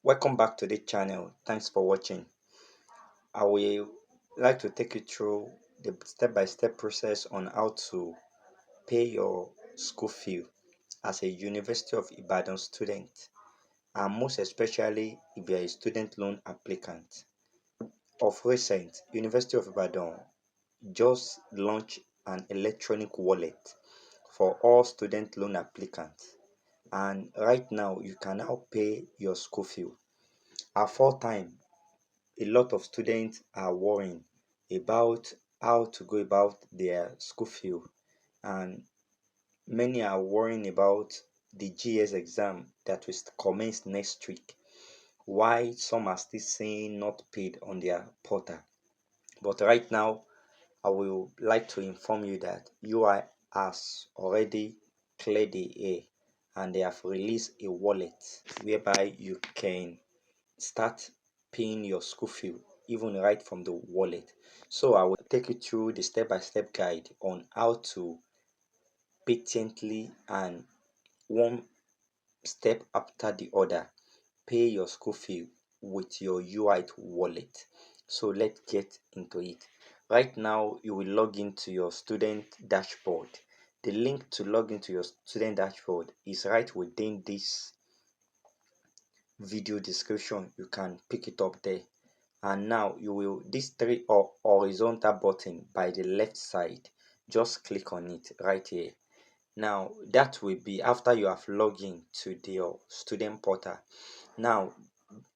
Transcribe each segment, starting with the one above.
Welcome back to the channel. Thanks for watching. I will like to take you through the step-by-step process on how to pay your school fee as a University of Ibadan student, and most especially if you are a student loan applicant. Of recent, University of Ibadan just launched an electronic wallet for all student loan applicants, and right now you can now pay your school fee. At full time, a lot of students are worrying about how to go about their school fee, and many are worrying about the GS exam that will commence next week. Why some are still saying not paid on their portal. But right now, I will like to inform you that UI has already cleared the air, and they have released a wallet whereby you can start paying your school fee even right from the wallet. So I will take you through the step-by-step guide on how to patiently and one step after the other pay your school fee with your UI wallet. So let's get into it. Right now, you will log into your student dashboard. The link to log into your student dashboard is right within this video description. You can pick it up there. And now you will these three horizontal button by the left side, just click on it right here. Now that will be after you have logged in to your student portal. Now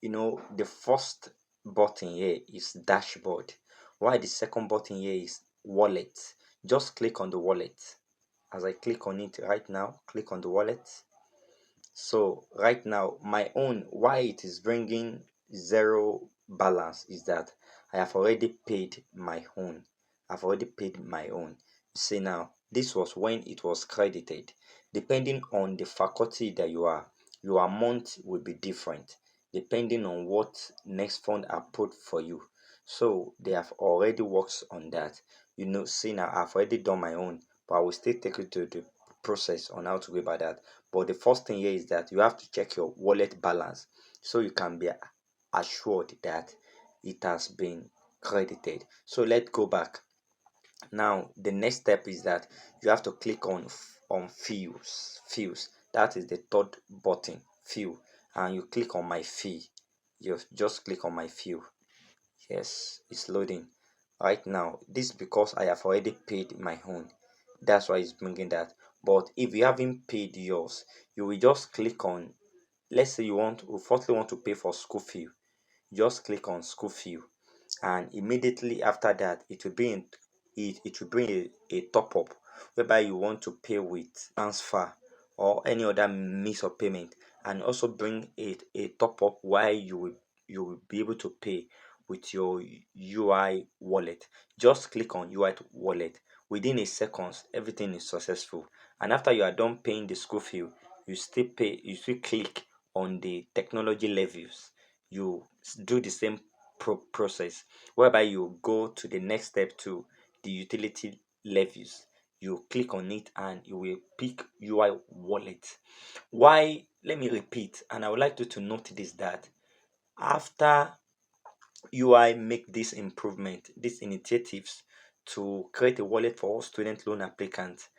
the first button here is dashboard, while the second button here is wallet. Just click on the wallet. As I click on it right now, click on the wallet. So right now, my own, why it is bringing zero balance is that I have already paid my own. I've already paid my own. See now, this was when it was credited. Depending on the faculty that you are, your amount will be different depending on what next fund are put for you. So they have already worked on that. See now, I've already done my own, but I will still take you to the process on how to go about that. But the first thing here is that you have to check your wallet balance so you can be assured that it has been credited. So let's go back. Now the next step is that you have to click on fields. That is the third button, field, and you click on my fee. You just click on my field. Yes, it's loading right now. This because I have already paid my own. That's why it's bringing that. But if you haven't paid yours, you will just click on, let's say you firstly want to pay for school fee. Just click on school fee, and immediately after that it will bring a top up whereby you want to pay with transfer or any other means of payment, and also bring a top up while you will be able to pay with your UI wallet. Just click on UI wallet. Within a seconds, everything is successful. And after you are done paying the school fee, you still click on the technology levels. You do the same process whereby you go to the next step to the utility levels. You click on it and you will pick UI wallet. Why? Let me repeat, and I would like you to note this, that after UI make this improvement, these initiatives to create a wallet for all student loan applicants,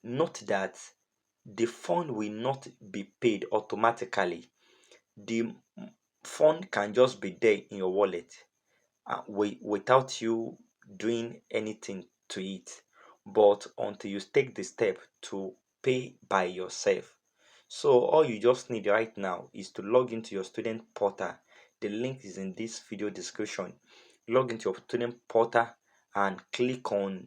note that the fund will not be paid automatically. The fund can just be there in your wallet without you doing anything to it, but until you take the step to pay by yourself. So all you just need right now is to log into your student portal. The link is in this video description. Log into your student portal and click on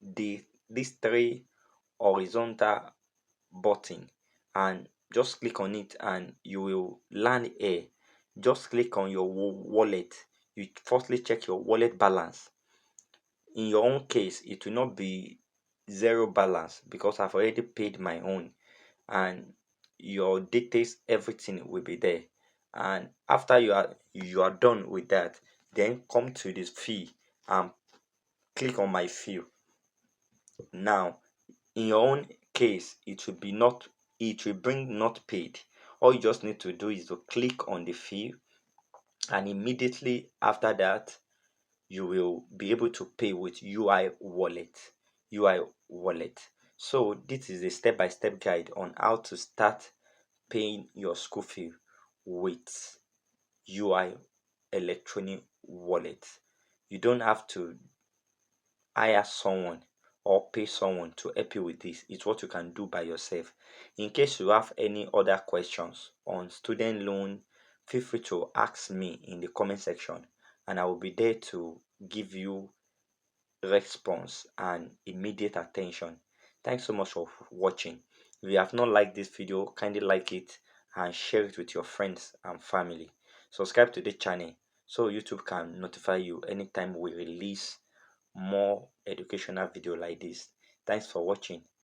these three horizontal button, and just click on it and you will land here. Just click on your wallet. You firstly check your wallet balance. In your own case, it will not be zero balance because I've already paid my own, and your details, everything will be there. And after you are done with that, then come to this fee and click on my fee. Now in your own case, it will bring not paid, All you just need to do is to click on the fee, and immediately after that you will be able to pay with UI wallet. So this is a step-by-step guide on how to start paying your school fee with UI electronic wallet. You don't have to hire someone or pay someone to help you with this. It's what you can do by yourself. In case you have any other questions on student loan, feel free to ask me in the comment section, and I will be there to give you response and immediate attention. Thanks so much for watching. If you have not liked this video, kindly like it and share it with your friends and family. Subscribe to the channel so YouTube can notify you anytime we release more educational video like this. Thanks for watching.